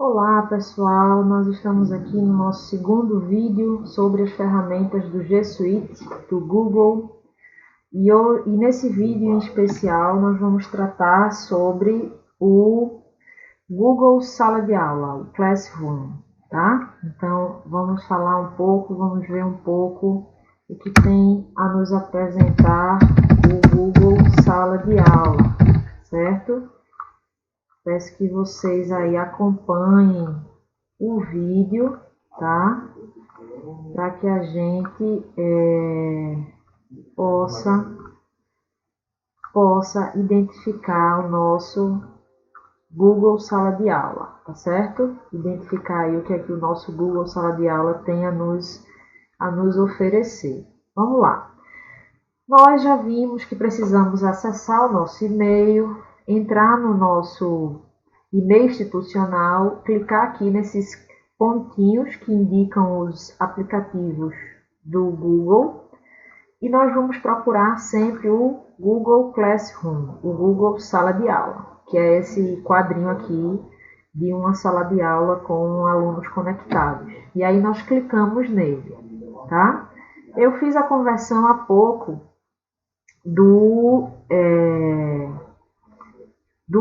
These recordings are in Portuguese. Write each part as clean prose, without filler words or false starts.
Olá pessoal, nós estamos aqui no nosso segundo vídeo sobre as ferramentas do G Suite do Google e nesse vídeo em especial nós vamos tratar sobre o Google Sala de Aula, o Classroom, tá? Então vamos falar um pouco, vamos ver um pouco o que tem a nos apresentar o Google Sala de Aula, certo? Peço que vocês aí acompanhem o vídeo, tá? Para que a gente possa identificar o nosso Google Sala de Aula, tá certo? Identificar aí o que é que o nosso Google Sala de Aula tem a nos oferecer. Vamos lá. Nós já vimos que precisamos acessar o nosso e-mail, entrar no nosso e-mail institucional, clicar aqui nesses pontinhos que indicam os aplicativos do Google e nós vamos procurar sempre o Google Classroom, o Google Sala de Aula, que é esse quadrinho aqui de uma sala de aula com alunos conectados. E aí nós clicamos nele, tá? Eu fiz a conversão há pouco do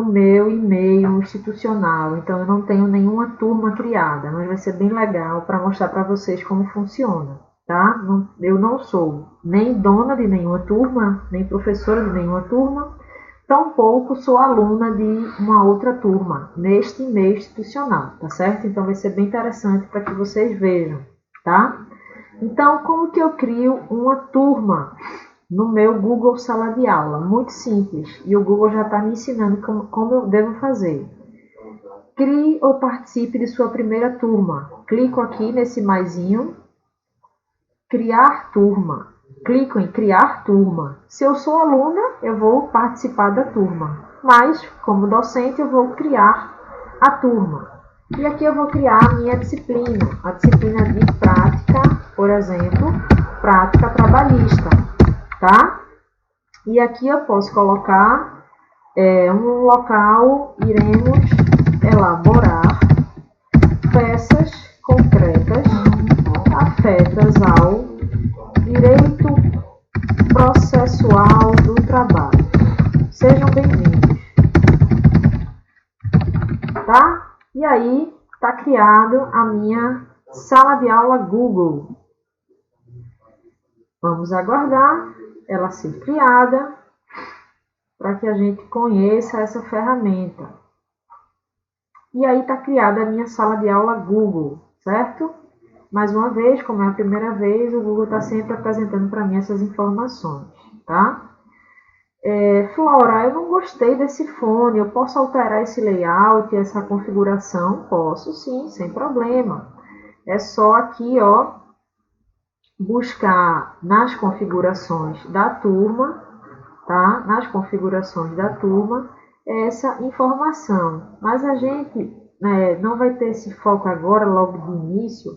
meu e-mail institucional, então eu não tenho nenhuma turma criada, mas vai ser bem legal para mostrar para vocês como funciona, tá? Eu não sou nem dona de nenhuma turma, nem professora de nenhuma turma, tampouco sou aluna de uma outra turma neste e-mail institucional, tá certo? Então vai ser bem interessante para que vocês vejam, tá? Então, como que eu crio uma turma no meu Google Sala de Aula? Muito simples, e o Google já está me ensinando como eu devo fazer. Crie ou participe de sua primeira turma. Clico aqui nesse maisinho, criar turma. Clico em criar turma. Se eu sou aluna, eu vou participar da turma, mas como docente eu vou criar a turma. E aqui eu vou criar a minha disciplina, a disciplina de prática, por exemplo, prática trabalhista, tá? E aqui eu posso colocar um local, iremos elaborar peças concretas afetas ao direito processual do trabalho. Sejam bem-vindos, tá? E aí está criado a minha sala de aula Google. Vamos aguardar ela ser criada para que a gente conheça essa ferramenta. E aí está criada a minha sala de aula Google, certo? Mais uma vez, como é a primeira vez, o Google está sempre apresentando para mim essas informações, tá? Flora, eu não gostei desse fone, eu posso alterar esse layout, essa configuração? Posso sim, sem problema. É só aqui, ó, buscar nas configurações da turma, tá? Nas configurações da turma, essa informação. Mas a gente não vai ter esse foco agora, logo de início,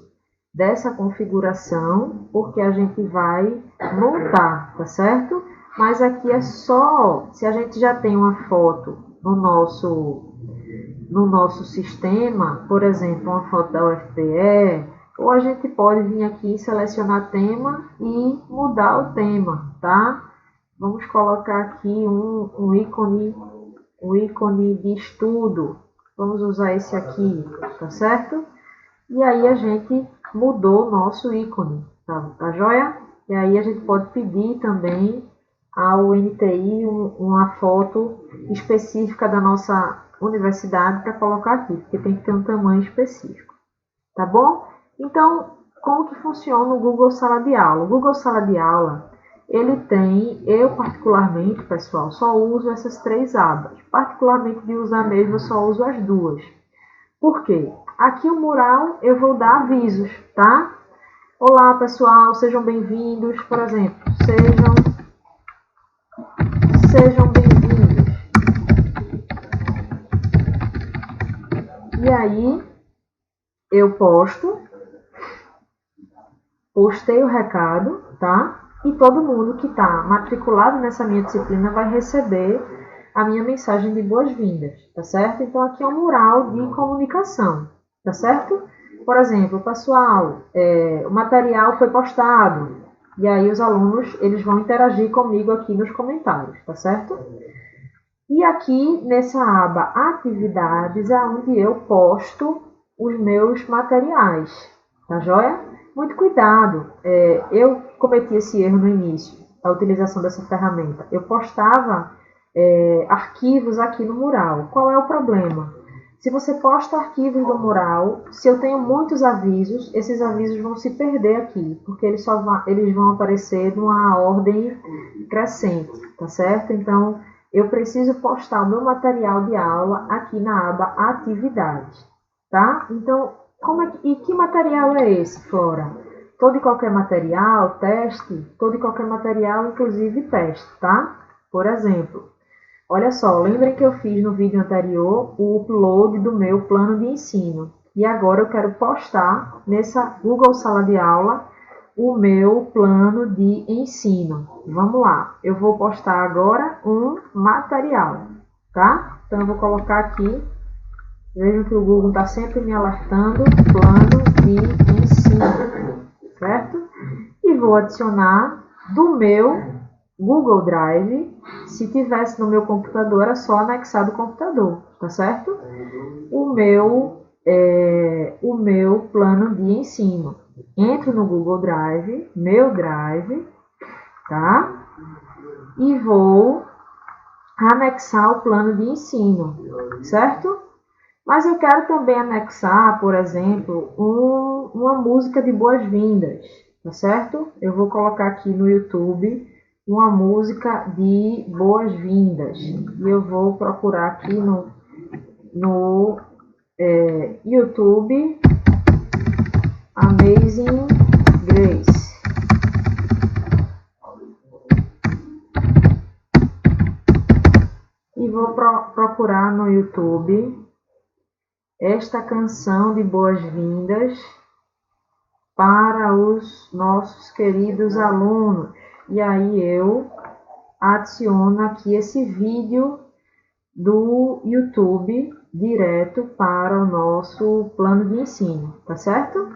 dessa configuração, porque a gente vai montar, tá certo? Mas aqui é só, se a gente já tem uma foto no nosso sistema, por exemplo, uma foto da UFPE, ou a gente pode vir aqui selecionar tema e mudar o tema, tá? Vamos colocar aqui um ícone de estudo. Vamos usar esse aqui, tá certo? E aí a gente mudou o nosso ícone, tá joia? E aí a gente pode pedir também ao NTI uma foto específica da nossa universidade para colocar aqui, porque tem que ter um tamanho específico, tá bom? Então, como que funciona o Google Sala de Aula? O Google Sala de Aula, ele tem, eu particularmente, pessoal, só uso essas três abas. Particularmente de usar mesmo, eu só uso as duas. Por quê? Aqui o mural eu vou dar avisos, tá? Olá, pessoal, sejam bem-vindos, por exemplo, sejam bem-vindos. E aí, eu postei o recado, tá? E todo mundo que está matriculado nessa minha disciplina vai receber a minha mensagem de boas-vindas, tá certo? Então, aqui é um mural de comunicação, tá certo? Por exemplo, pessoal, o material foi postado, e aí os alunos eles vão interagir comigo aqui nos comentários, tá certo? E aqui nessa aba atividades é onde eu posto os meus materiais, tá joia? Muito cuidado, eu cometi esse erro no início, a utilização dessa ferramenta. Eu postava arquivos aqui no mural. Qual é o problema? Se você posta arquivos no mural, se eu tenho muitos avisos, esses avisos vão se perder aqui, porque eles vão aparecer numa ordem crescente, tá certo? Então, eu preciso postar o meu material de aula aqui na aba atividades, tá? Então, e que material é esse, Flora? Todo e qualquer material, teste, todo e qualquer material, inclusive teste, tá? Por exemplo, olha só, lembrem que eu fiz no vídeo anterior o upload do meu plano de ensino. E agora eu quero postar nessa Google Sala de Aula o meu plano de ensino. Vamos lá, eu vou postar agora um material, tá? Então eu vou colocar aqui, vejam que o Google está sempre me alertando, plano de ensino, certo? E vou adicionar do meu Google Drive. Se tivesse no meu computador, era só anexar do computador, tá certo? O meu plano de ensino. Entro no Google Drive, meu Drive, tá? E vou anexar o plano de ensino, certo? Mas eu quero também anexar, por exemplo, uma música de boas-vindas, tá certo? Eu vou colocar aqui no YouTube uma música de boas-vindas. E eu vou procurar aqui no YouTube Amazing Grace. E vou procurar no YouTube esta canção de boas-vindas para os nossos queridos alunos. E aí eu adiciono aqui esse vídeo do YouTube direto para o nosso plano de ensino, tá certo?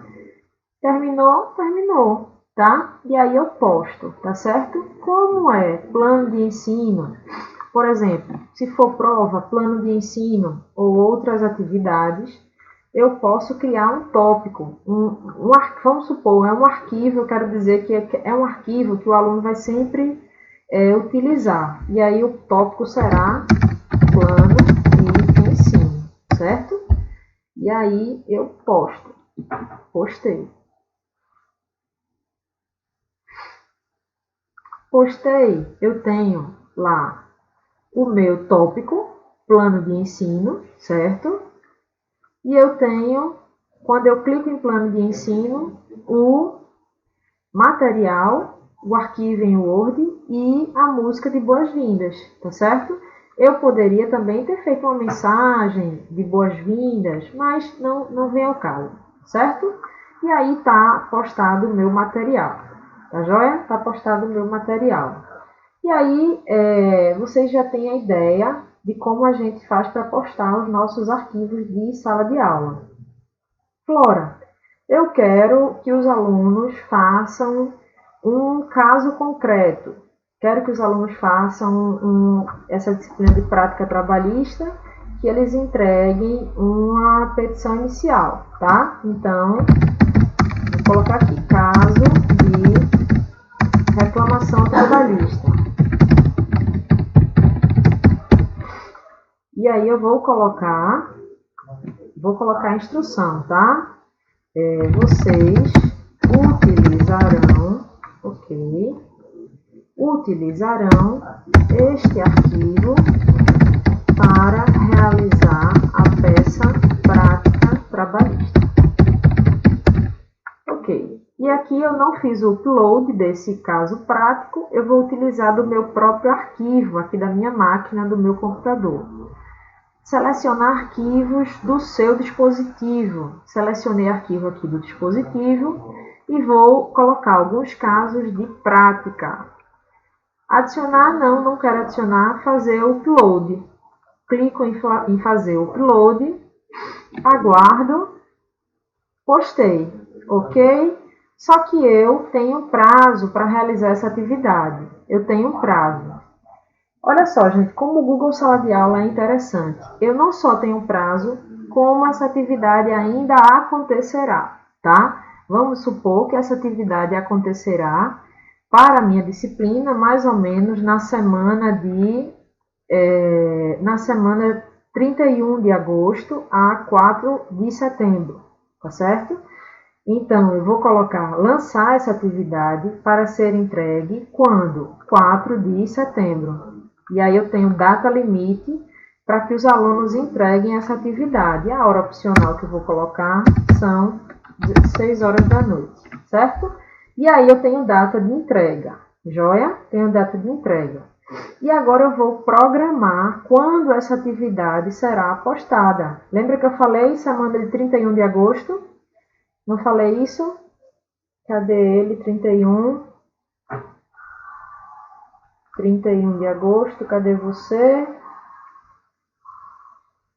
Terminou? Terminou, tá? E aí eu posto, tá certo? Como é plano de ensino? Por exemplo, se for prova, plano de ensino ou outras atividades, eu posso criar um tópico. Vamos supor, é um arquivo, eu quero dizer que é um arquivo que o aluno vai sempre utilizar. E aí o tópico será plano de ensino, certo? E aí eu posto. Postei. Postei, eu tenho lá o meu tópico, plano de ensino, certo? E eu tenho, quando eu clico em plano de ensino, o material, o arquivo em Word e a música de boas-vindas, tá certo? Eu poderia também ter feito uma mensagem de boas-vindas, mas não vem ao caso, certo? E aí está postado o meu material, tá joia? Está postado o meu material. E aí, vocês já têm a ideia de como a gente faz para postar os nossos arquivos de sala de aula. Flora, eu quero que os alunos façam um caso concreto. Quero que os alunos façam essa disciplina de prática trabalhista, que eles entreguem uma petição inicial, tá? Então, vou colocar aqui, caso de reclamação trabalhista. E aí eu vou colocar a instrução, tá? Vocês utilizarão este arquivo para realizar a peça prática trabalhista. Ok. E aqui eu não fiz o upload desse caso prático, eu vou utilizar do meu próprio arquivo, aqui da minha máquina, do meu computador. Selecionar arquivos do seu dispositivo. Selecionei arquivo aqui do dispositivo e vou colocar alguns casos de prática. Adicionar, não quero adicionar, fazer o upload. Clico em fazer o upload, aguardo, postei, ok? Só que eu tenho prazo para realizar essa atividade. Eu tenho um prazo. Olha só, gente, como o Google Sala de Aula é interessante. Eu não só tenho prazo, como essa atividade ainda acontecerá, tá? Vamos supor que essa atividade acontecerá para a minha disciplina mais ou menos na semana 31 de agosto a 4 de setembro, tá certo? Então, eu vou colocar lançar essa atividade para ser entregue quando? 4 de setembro. E aí eu tenho data limite para que os alunos entreguem essa atividade. A hora opcional que eu vou colocar são 6 horas da noite, certo? E aí eu tenho data de entrega, joia? Tenho data de entrega. E agora eu vou programar quando essa atividade será postada. Lembra que eu falei semana de 31 de agosto? Não falei isso? Cadê ele? 31 de agosto, cadê você?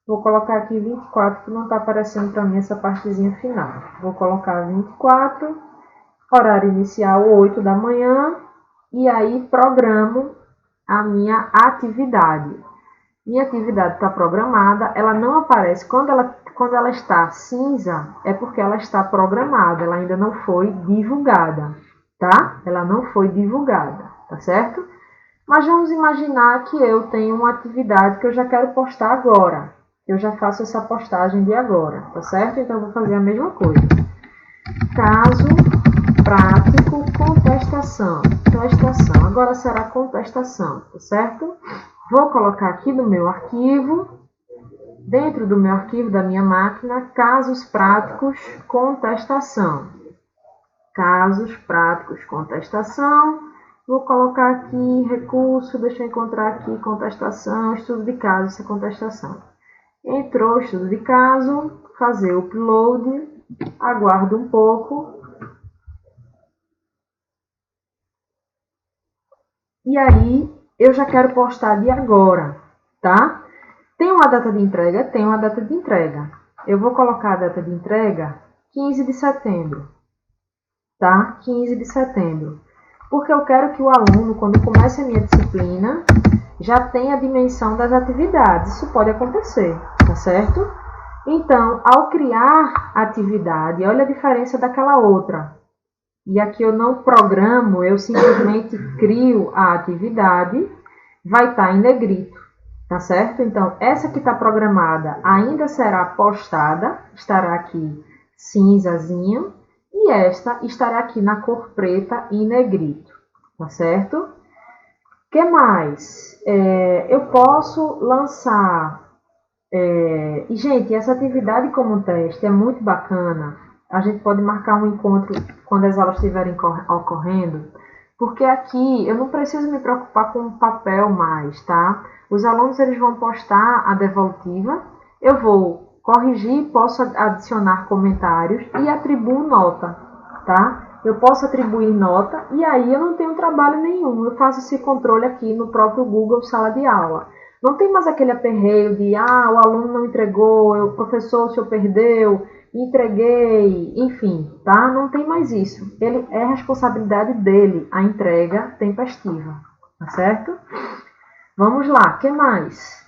Vou colocar aqui 24, que não está aparecendo para mim essa partezinha final. Vou colocar 24, horário inicial 8 da manhã, e aí programo a minha atividade. Minha atividade está programada, ela não aparece. Quando ela está cinza, é porque ela está programada, ela ainda não foi divulgada, tá? Ela não foi divulgada, tá certo? Mas vamos imaginar que eu tenho uma atividade que eu já quero postar agora. Eu já faço essa postagem de agora, tá certo? Então, eu vou fazer a mesma coisa. Caso prático, contestação. Contestação. Agora será contestação, tá certo? Vou colocar aqui no meu arquivo, dentro do meu arquivo da minha máquina, casos práticos, contestação. Casos práticos, contestação. Vou colocar aqui recurso, deixa eu encontrar aqui contestação, estudo de caso, essa contestação. Entrou estudo de caso, fazer o upload, aguardo um pouco. E aí, eu já quero postar de agora, tá? Tem uma data de entrega? Tem uma data de entrega. Eu vou colocar a data de entrega 15 de setembro, tá? 15 de setembro. Porque eu quero que o aluno, quando comece a minha disciplina, já tenha a dimensão das atividades. Isso pode acontecer, tá certo? Então, ao criar a atividade, olha a diferença daquela outra. E aqui eu não programo, eu simplesmente crio a atividade, vai estar em negrito, tá certo? Então, essa que está programada ainda será postada, estará aqui cinzazinho, e esta estará aqui na cor preta em negrito, tá certo? O que mais? Eu posso lançar... E, gente, essa atividade como teste é muito bacana. A gente pode marcar um encontro quando as aulas estiverem ocorrendo, porque aqui eu não preciso me preocupar com o papel mais, tá? Os alunos eles vão postar a devolutiva, eu vou corrigir, posso adicionar comentários e atribuo nota, tá? Eu posso atribuir nota e aí eu não tenho trabalho nenhum, eu faço esse controle aqui no próprio Google Sala de Aula. Não tem mais aquele aperreio de, o aluno não entregou, o professor, o senhor perdeu, entreguei, enfim, tá? Não tem mais isso. Ele é responsabilidade dele, a entrega tempestiva, tá certo? Vamos lá, o que mais?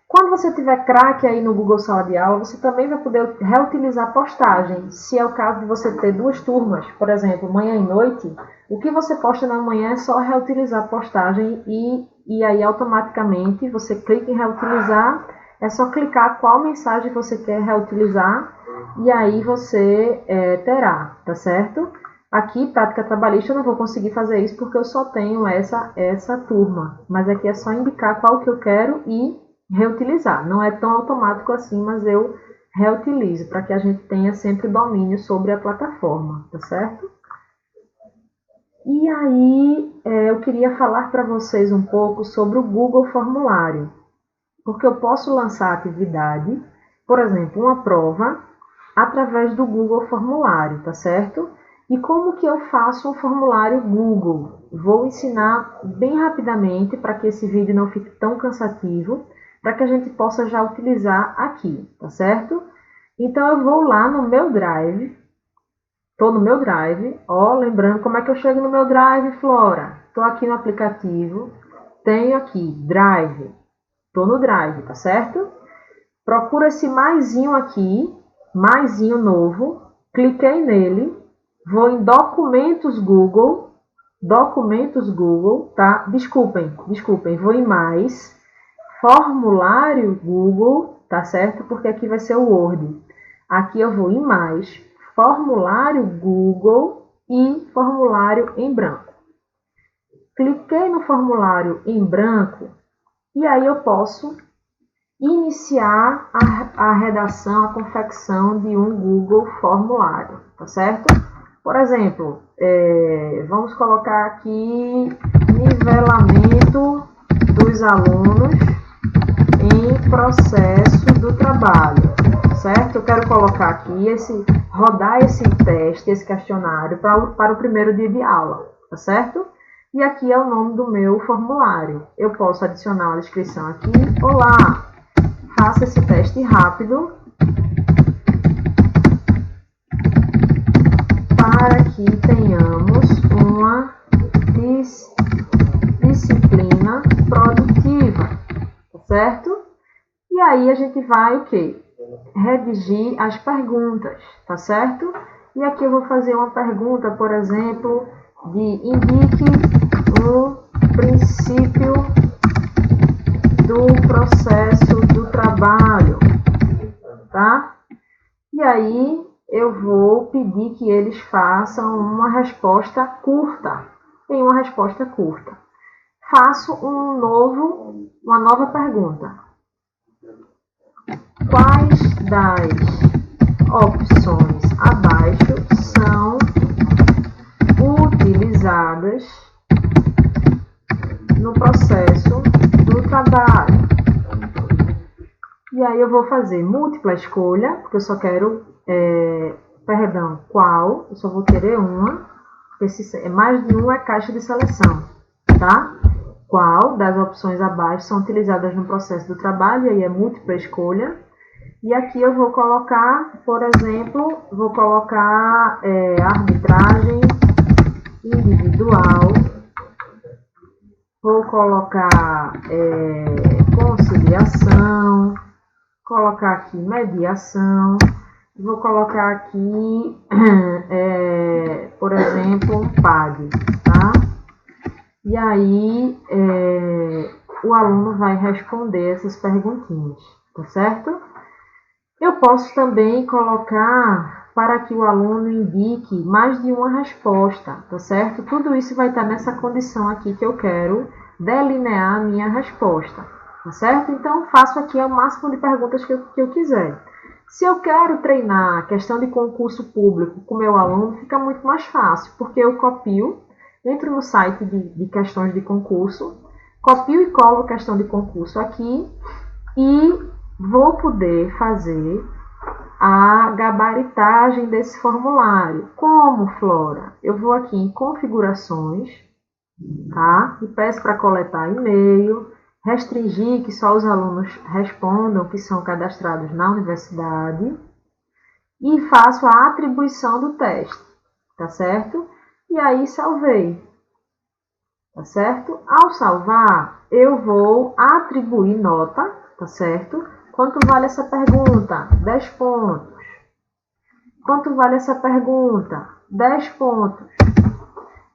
Quando você tiver crack aí no Google Sala de Aula, você também vai poder reutilizar postagem. Se é o caso de você ter duas turmas, por exemplo, manhã e noite, o que você posta na manhã é só reutilizar postagem e aí automaticamente você clica em reutilizar, é só clicar qual mensagem você quer reutilizar e aí você terá, tá certo? Aqui, prática trabalhista, eu não vou conseguir fazer isso porque eu só tenho essa turma, mas aqui é só indicar qual que eu quero e reutilizar. Não é tão automático assim, mas eu reutilizo para que a gente tenha sempre domínio sobre a plataforma, tá certo? E aí, eu queria falar para vocês um pouco sobre o Google Formulário, porque eu posso lançar atividade, por exemplo, uma prova, através do Google Formulário, tá certo? E como que eu faço um formulário Google? Vou ensinar bem rapidamente para que esse vídeo não fique tão cansativo, para que a gente possa já utilizar aqui, tá certo? Então eu vou lá no meu Drive, estou no meu Drive, ó, lembrando como é que eu chego no meu Drive, Flora? Estou aqui no aplicativo, tenho aqui Drive, estou no Drive, tá certo? Procura esse maisinho aqui, maisinho novo, cliquei nele, vou em Documentos Google, tá? Desculpem, vou em mais, Formulário Google, tá certo? Porque aqui vai ser o Word. Aqui eu vou em mais, Formulário Google e Formulário em branco. Cliquei no formulário em branco e aí eu posso iniciar a redação, a confecção de um Google Formulário, tá certo? Por exemplo, vamos colocar aqui nivelamento dos alunos em processo do trabalho, certo? Eu quero colocar aqui, rodar esse teste, esse questionário para o primeiro dia de aula, tá certo? E aqui é o nome do meu formulário. Eu posso adicionar a descrição aqui. Olá, faça esse teste rápido para que tenhamos uma disciplina produtiva, tá certo? E aí a gente vai o quê? Redigir as perguntas, tá certo? E aqui eu vou fazer uma pergunta, por exemplo, de indique um princípio do processo do trabalho, tá? E aí eu vou pedir que eles façam uma resposta curta. Tem uma resposta curta. Faço uma nova pergunta. Quais das opções abaixo são utilizadas no processo do trabalho? E aí eu vou fazer múltipla escolha, porque eu só quero, qual, eu só vou querer uma, porque se mais de uma é caixa de seleção, tá? Qual das opções abaixo são utilizadas no processo do trabalho, e aí é múltipla escolha. E aqui eu vou colocar, por exemplo, arbitragem individual, vou colocar conciliação, colocar aqui mediação, vou colocar aqui, por exemplo, PAD, tá? E aí o aluno vai responder essas perguntinhas, tá certo? Eu posso também colocar para que o aluno indique mais de uma resposta, tá certo? Tudo isso vai estar nessa condição aqui que eu quero delinear a minha resposta, tá certo? Então, faço aqui o máximo de perguntas que eu quiser. Se eu quero treinar questão de concurso público com o meu aluno, fica muito mais fácil, porque eu copio, entro no site de questões de concurso, copio e colo questão de concurso aqui e vou poder fazer a gabaritagem desse formulário. Como, Flora? Eu vou aqui em configurações, tá? E peço para coletar e-mail, restringir que só os alunos respondam que são cadastrados na universidade e faço a atribuição do teste, tá certo? E aí salvei, tá certo? Ao salvar, eu vou atribuir nota, tá certo? Quanto vale essa pergunta? 10 pontos. Quanto vale essa pergunta? 10 pontos.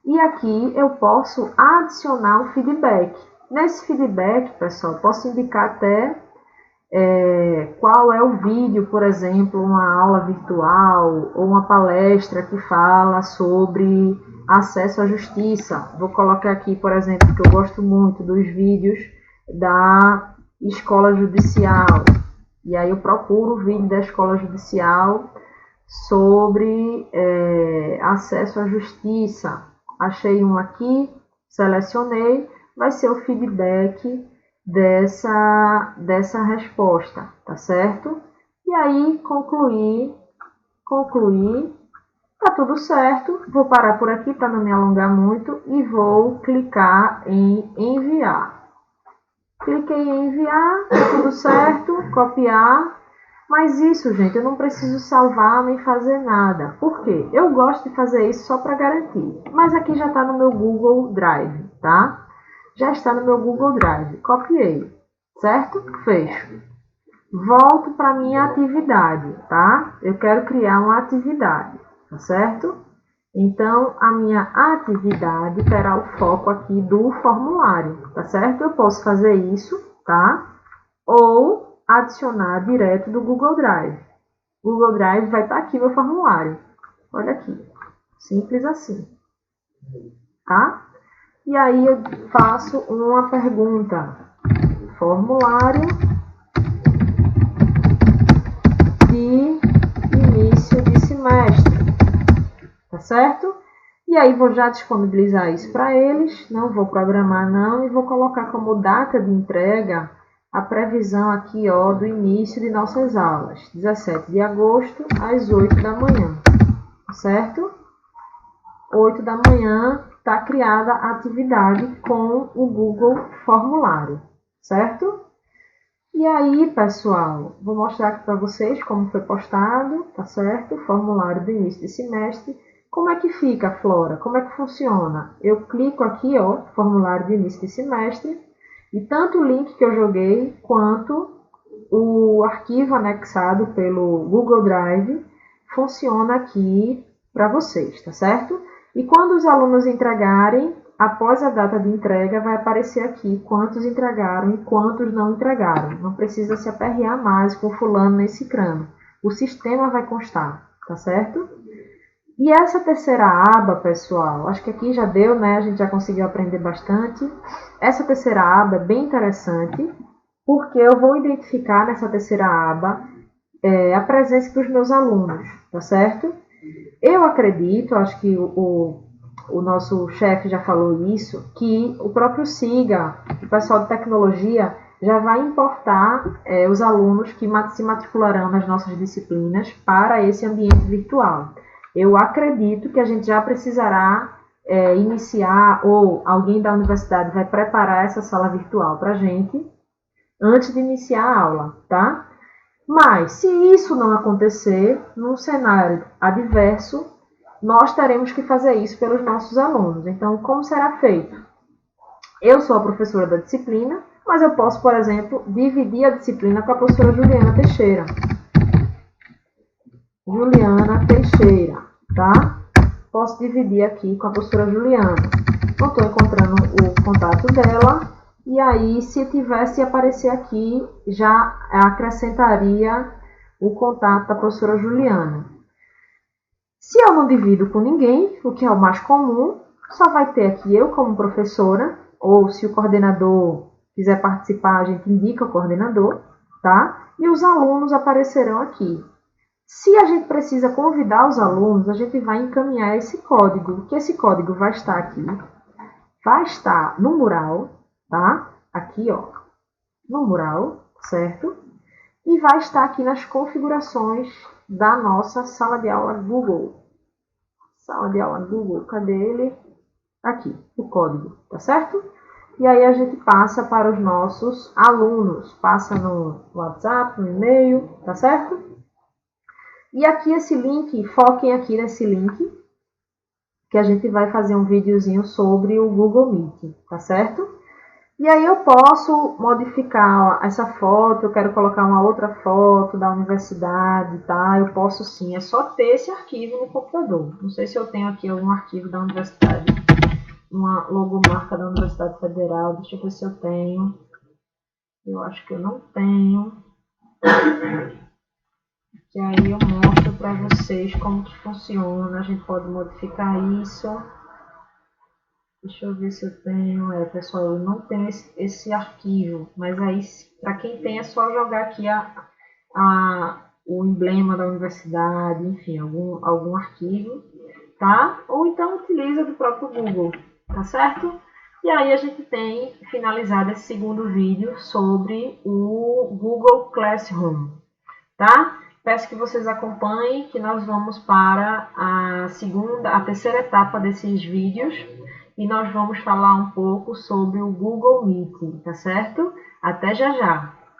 E aqui eu posso adicionar um feedback. Nesse feedback, pessoal, posso indicar até qual é o vídeo, por exemplo, uma aula virtual ou uma palestra que fala sobre acesso à justiça. Vou colocar aqui, por exemplo, que eu gosto muito dos vídeos da escola judicial. E aí eu procuro o vídeo da escola judicial sobre acesso à justiça. Achei um aqui, selecionei, vai ser o feedback dessa resposta, tá certo? E aí concluir, Tá tudo certo, vou parar por aqui para não me alongar muito e vou clicar em enviar. Cliquei em enviar, tá tudo certo, copiar. Mas isso, gente, eu não preciso salvar nem fazer nada. Por quê? Eu gosto de fazer isso só para garantir. Mas aqui já está no meu Google Drive, tá? Já está no meu Google Drive. Copiei, certo? Fecho. Volto para minha atividade, tá? Eu quero criar uma atividade, tá certo? Então, a minha atividade terá o foco aqui do formulário, tá certo? Eu posso fazer isso, tá? Ou adicionar direto do Google Drive. Google Drive vai estar aqui meu formulário. Olha aqui. Simples assim. Tá? E aí eu faço uma pergunta. Formulário de início de semestre. Tá certo? E aí vou já disponibilizar isso para eles. Não vou programar não e vou colocar como data de entrega a previsão aqui, ó, do início de nossas aulas, 17 de agosto, às 8 da manhã, certo? 8 da manhã está criada a atividade com o Google Formulário, certo? E aí, pessoal, vou mostrar aqui para vocês como foi postado, tá certo? Formulário do início de semestre. Como é que fica, Flora? Como é que funciona? Eu clico aqui, ó, formulário de início de semestre, e tanto o link que eu joguei, quanto o arquivo anexado pelo Google Drive funciona aqui para vocês, tá certo? E quando os alunos entregarem, após a data de entrega, vai aparecer aqui quantos entregaram e quantos não entregaram. Não precisa se aperrear mais com fulano nesse crânio. O sistema vai constar, tá certo? E essa terceira aba, pessoal, acho que aqui já deu, né? A gente já conseguiu aprender bastante. Essa terceira aba é bem interessante, porque eu vou identificar nessa terceira aba a presença dos meus alunos, tá certo? Eu acredito, acho que o nosso chefe já falou isso, que o próprio SIGA, o pessoal de tecnologia, já vai importar os alunos que se matricularão nas nossas disciplinas para esse ambiente virtual. Eu acredito que a gente já precisará iniciar, ou alguém da universidade vai preparar essa sala virtual para a gente antes de iniciar a aula, tá? Mas, se isso não acontecer, num cenário adverso, nós teremos que fazer isso pelos nossos alunos. Então, como será feito? Eu sou a professora da disciplina, mas eu posso, por exemplo, dividir a disciplina com a professora Juliana Teixeira. Juliana Teixeira, tá? Posso dividir aqui com a professora Juliana. Não estou encontrando o contato dela. E aí, se tivesse aparecer aqui, já acrescentaria o contato da professora Juliana. Se eu não divido com ninguém, o que é o mais comum, só vai ter aqui eu como professora, ou se o coordenador quiser participar, a gente indica o coordenador, tá? E os alunos aparecerão aqui. Se a gente precisa convidar os alunos, a gente vai encaminhar esse código, que esse código vai estar aqui, vai estar no mural, tá? Aqui, ó, no mural, certo? E vai estar aqui nas configurações da nossa sala de aula Google. Sala de aula Google, cadê ele? Aqui, o código, tá certo? E aí a gente passa para os nossos alunos, passa no WhatsApp, no e-mail, tá certo? E aqui esse link, foquem aqui nesse link, que a gente vai fazer um videozinho sobre o Google Meet, tá certo? E aí eu posso modificar essa foto, eu quero colocar uma outra foto da universidade, tá? Eu posso sim, é só ter esse arquivo no computador. Não sei se eu tenho aqui algum arquivo da universidade, uma logomarca da Universidade Federal, deixa eu ver se eu tenho. Eu acho que eu não tenho. E aí eu mostro para vocês como que funciona, a gente pode modificar isso. Deixa eu ver se eu tenho. Pessoal, eu não tenho esse arquivo, mas aí para quem tem é só jogar aqui o emblema da universidade, enfim, algum arquivo, tá? Ou então utiliza do próprio Google, tá certo? E aí a gente tem finalizado esse segundo vídeo sobre o Google Classroom, tá? Peço que vocês acompanhem, que nós vamos para a terceira etapa desses vídeos e nós vamos falar um pouco sobre o Google Meet, tá certo? Até já já!